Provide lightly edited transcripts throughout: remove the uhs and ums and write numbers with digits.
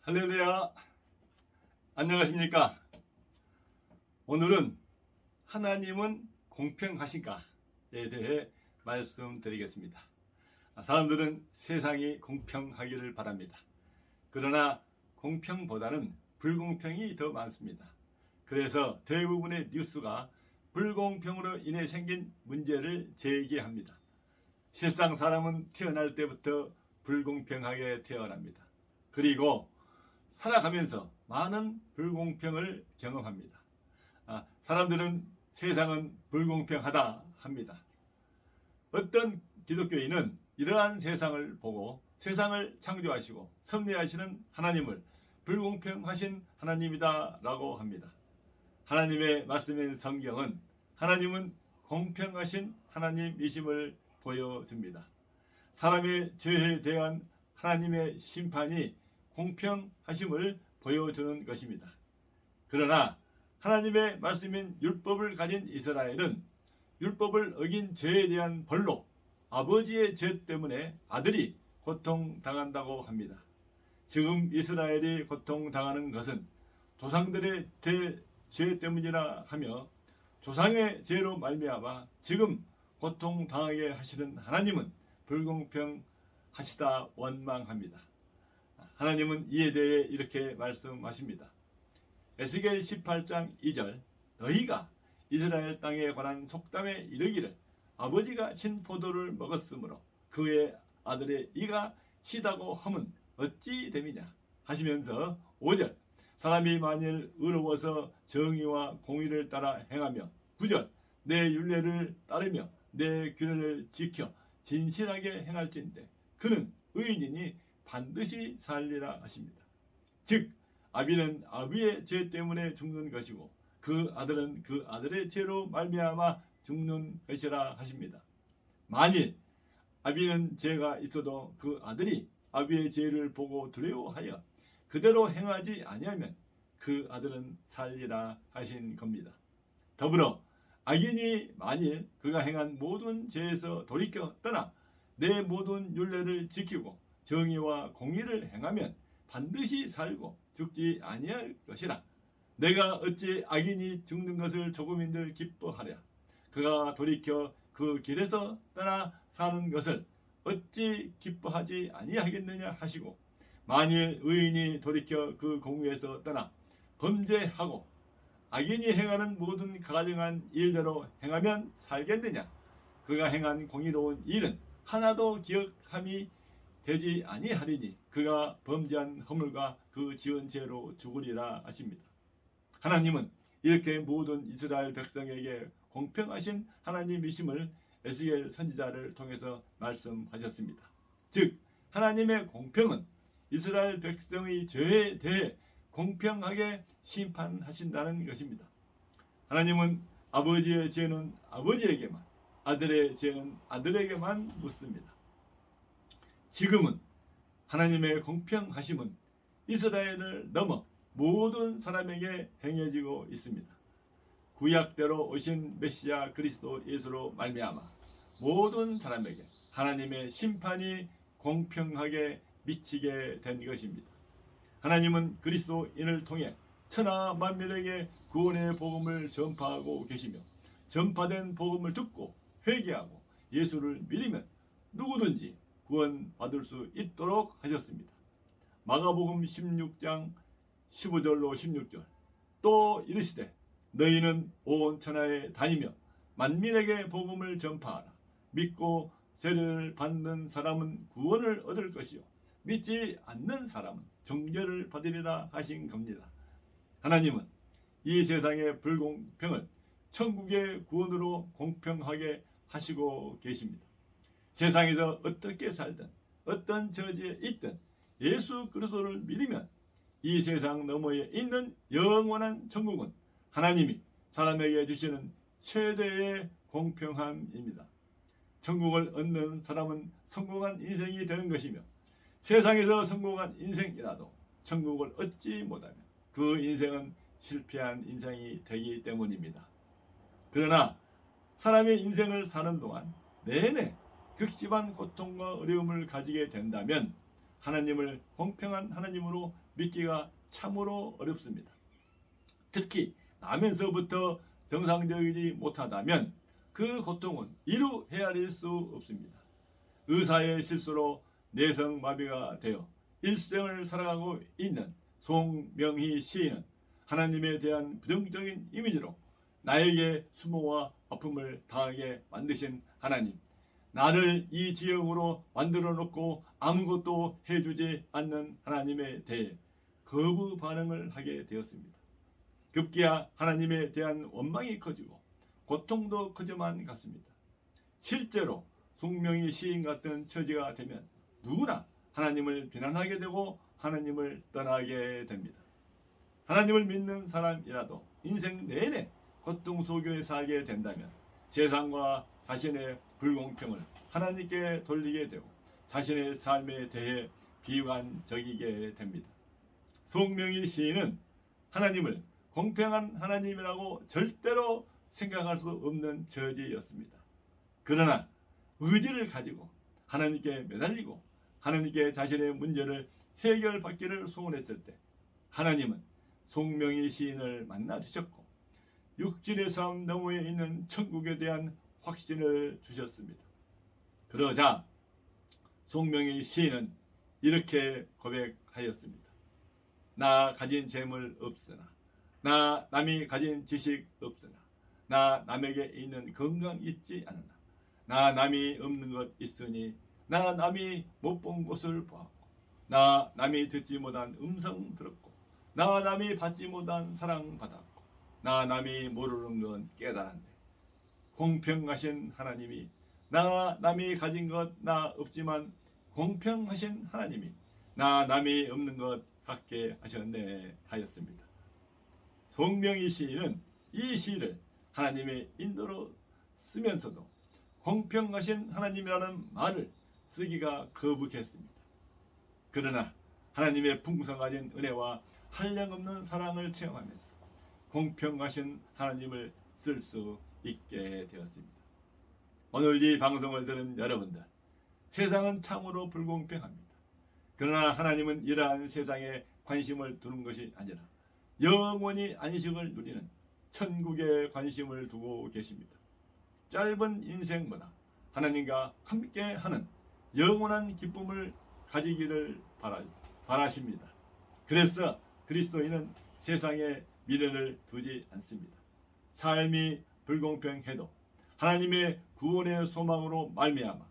할렐루야. 안녕하십니까? 오늘은 하나님은 공평하신가에 대해 말씀드리겠습니다. 사람들은 세상이 공평하기를 바랍니다. 그러나 공평보다는 불공평이 더 많습니다. 그래서 대부분의 뉴스가 불공평으로 인해 생긴 문제를 제기합니다. 실상 사람은 태어날 때부터 불공평하게 태어납니다. 그리고 살아가면서 많은 불공평을 경험합니다. 사람들은 세상은 불공평하다 합니다. 어떤 기독교인은 이러한 세상을 보고 세상을 창조하시고 섭리하시는 하나님을 불공평하신 하나님이다 라고 합니다. 하나님의 말씀인 성경은 하나님은 공평하신 하나님이심을 보여줍니다. 사람의 죄에 대한 하나님의 심판이 공평하심을 보여주는 것입니다. 그러나 하나님의 말씀인 율법을 가진 이스라엘은 율법을 어긴 죄에 대한 벌로 아버지의 죄 때문에 아들이 고통당한다고 합니다. 지금 이스라엘이 고통당하는 것은 조상들의 죄 때문이라 하며 조상의 죄로 말미암아 지금 고통당하게 하시는 하나님은 불공평하시다 원망합니다. 하나님은 이에 대해 이렇게 말씀하십니다. 에스겔 18장 2절 너희가 이스라엘 땅에 관한 속담에 이르기를 아버지가 신 포도를 먹었으므로 그의 아들의 이가 시다고 함은 어찌 됨이냐 하시면서 5절 사람이 만일 의로워서 정의와 공의를 따라 행하며 9절 내 율례를 따르며 내 규례를 지켜 진실하게 행할진대 그는 의인이니 반드시 살리라 하십니다. 즉 아비는 아비의 죄 때문에 죽는 것이고 그 아들은 그 아들의 죄로 말미암아 죽는 것이라 하십니다. 만일 아비는 죄가 있어도 그 아들이 아비의 죄를 보고 두려워하여 그대로 행하지 아니하면 그 아들은 살리라 하신 겁니다. 더불어 악인이 만일 그가 행한 모든 죄에서 돌이켜 떠나 내 모든 율례를 지키고 정의와 공의를 행하면 반드시 살고 죽지 아니할 것이라. 내가 어찌 악인이 죽는 것을 조금인들 기뻐하랴. 그가 돌이켜 그 길에서 떠나 사는 것을 어찌 기뻐하지 아니하겠느냐 하시고 만일 의인이 돌이켜 그 공의에서 떠나 범죄하고 악인이 행하는 모든 가증한 일대로 행하면 살겠느냐. 그가 행한 공의로운 일은 하나도 기억함이 되지 아니하리니 그가 범죄한 허물과 그 지은 죄로 죽으리라 하십니다. 하나님은 이렇게 모든 이스라엘 백성에게 공평하신 하나님이심을 에스겔 선지자를 통해서 말씀하셨습니다. 즉 하나님의 공평은 이스라엘 백성의 죄에 대해 공평하게 심판하신다는 것입니다. 하나님은 아버지의 죄는 아버지에게만 아들의 죄는 아들에게만 묻습니다. 지금은 하나님의 공평하심은 이스라엘을 넘어 모든 사람에게 행해지고 있습니다. 구약대로 오신 메시아 그리스도 예수로 말미암아 모든 사람에게 하나님의 심판이 공평하게 미치게 된 것입니다. 하나님은 그리스도인을 통해 천하 만민에게 구원의 복음을 전파하고 계시며 전파된 복음을 듣고 회개하고 예수를 믿으면 누구든지 구원받을 수 있도록 하셨습니다. 마가복음 16장 15절로 16절 또 이르시되 너희는 온 천하에 다니며 만민에게 복음을 전파하라. 믿고 세례를 받는 사람은 구원을 얻을 것이요 믿지 않는 사람은 정죄를 받으리라 하신 겁니다. 하나님은 이 세상의 불공평을 천국의 구원으로 공평하게 하시고 계십니다. 세상에서 어떻게 살든 어떤 처지에 있든 예수 그리스도를 믿으면 이 세상 너머에 있는 영원한 천국은 하나님이 사람에게 주시는 최대의 공평함입니다. 천국을 얻는 사람은 성공한 인생이 되는 것이며 세상에서 성공한 인생이라도 천국을 얻지 못하면 그 인생은 실패한 인생이 되기 때문입니다. 그러나 사람의 인생을 사는 동안 내내 극심한 고통과 어려움을 가지게 된다면 하나님을 공평한 하나님으로 믿기가 참으로 어렵습니다. 특히 나면서부터 정상적이지 못하다면 그 고통은 이루 헤아릴 수 없습니다. 의사의 실수로 내성마비가 되어 일생을 살아가고 있는 송명희 시인은 하나님에 대한 부정적인 이미지로 나에게 수모와 아픔을 당하게 만드신 하나님, 나를 이 지형으로 만들어 놓고 아무것도 해주지 않는 하나님에 대해 거부 반응을 하게 되었습니다. 급기야 하나님에 대한 원망이 커지고 고통도 커져만 갔습니다. 실제로 송명희 시인 같은 처지가 되면 누구나 하나님을 비난하게 되고 하나님을 떠나게 됩니다. 하나님을 믿는 사람이라도 인생 내내 고통 속에 살게 된다면 세상과 자신의 불공평을 하나님께 돌리게 되고 자신의 삶에 대해 비관적이게 됩니다. 송명희 시인은 하나님을 공평한 하나님이라고 절대로 생각할 수 없는 처지였습니다. 그러나 의지를 가지고 하나님께 매달리고 하나님께 자신의 문제를 해결받기를 소원했을 때 하나님은 송명희 시인을 만나 주셨고 육신의 삶 너머에 있는 천국에 대한 확신을 주셨습니다. 그러자 송명희 시인은 이렇게 고백하였습니다. 나 가진 재물 없으나, 나 남이 가진 지식 없으나, 나 남에게 있는 건강 있지 않으나, 나 남이 없는 것 있으니, 나 남이 못 본 곳을 보았고, 나 남이 듣지 못한 음성 들었고, 나 남이 받지 못한 사랑 받았고, 나 남이 모르는 건 깨달았네. 공평하신 하나님이 나 남이 가진 것 나 없지만 공평하신 하나님이 나 남이 없는 것 갖게 하셨네 하였습니다. 송명희 시인은 이 시를 하나님의 인도로 쓰면서도 공평하신 하나님이라는 말을 쓰기가 거북했습니다. 그러나 하나님의 풍성하신 은혜와 한량없는 사랑을 체험하면서 공평하신 하나님을 쓸 수 있게 되었습니다. 오늘 이 방송을 들은 여러분들, 세상은 참으로 불공평합니다. 그러나 하나님은 이러한 세상에 관심을 두는 것이 아니라 영원히 안식을 누리는 천국에 관심을 두고 계십니다. 짧은 인생보다 하나님과 함께하는 영원한 기쁨을 가지기를 바라십니다. 그래서 그리스도인은 세상에 미련을 두지 않습니다. 삶이 불공평해도 하나님의 구원의 소망으로 말미암아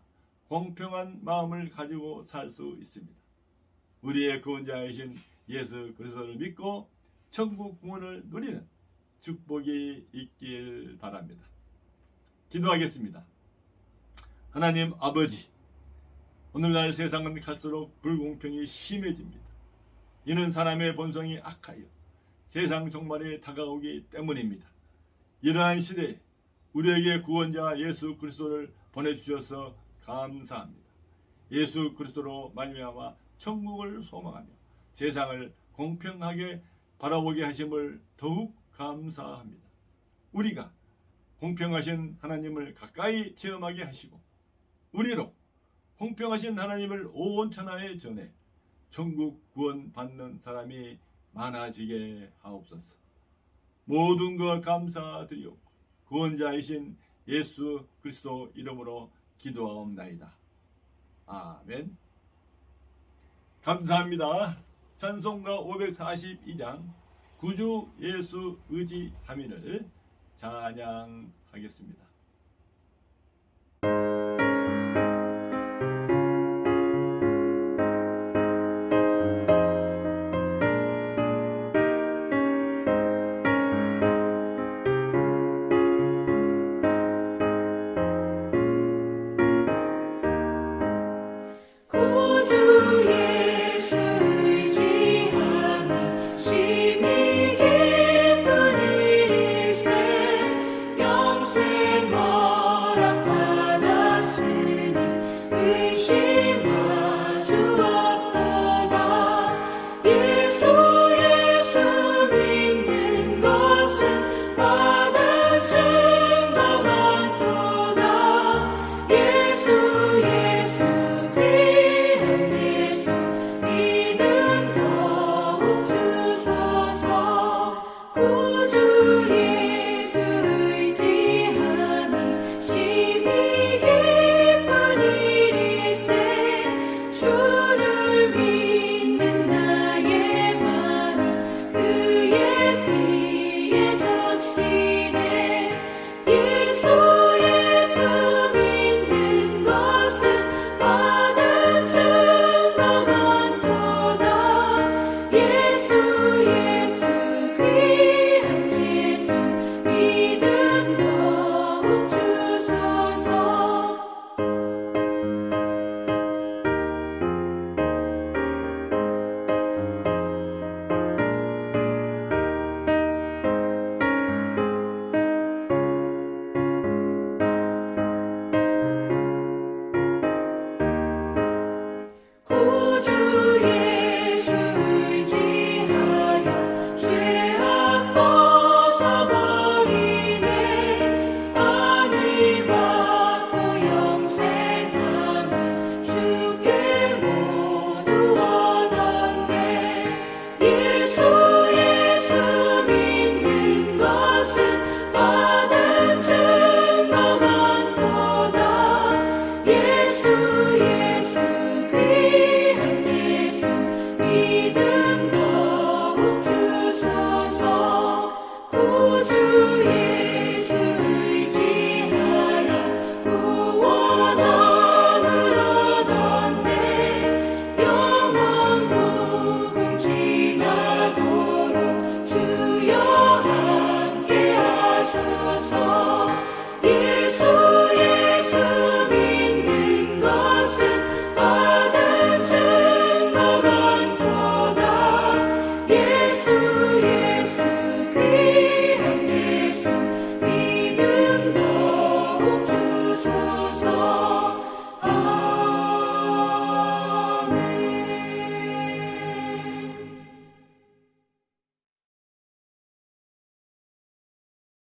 공평한 마음을 가지고 살 수 있습니다. 우리의 구원자이신 예수 그리스도를 믿고 천국 구원을 누리는 축복이 있길 바랍니다. 기도하겠습니다. 하나님 아버지, 오늘날 세상은 갈수록 불공평이 심해집니다. 이는 사람의 본성이 악하여 세상 종말이 다가오기 때문입니다. 이러한 시대에 우리에게 구원자 예수 그리스도를 보내주셔서 감사합니다. 예수 그리스도로 말미암아 천국을 소망하며 세상을 공평하게 바라보게 하심을 더욱 감사합니다. 우리가 공평하신 하나님을 가까이 체험하게 하시고 우리로 공평하신 하나님을 온 천하에 전해 천국 구원 받는 사람이 많아지게 하옵소서. 모든 것 감사드리옵고 구원자이신 예수 그리스도 이름으로 기도하옵나이다. 아멘. 감사합니다. 찬송가 542장 구주 예수 의지함인을 찬양하겠습니다.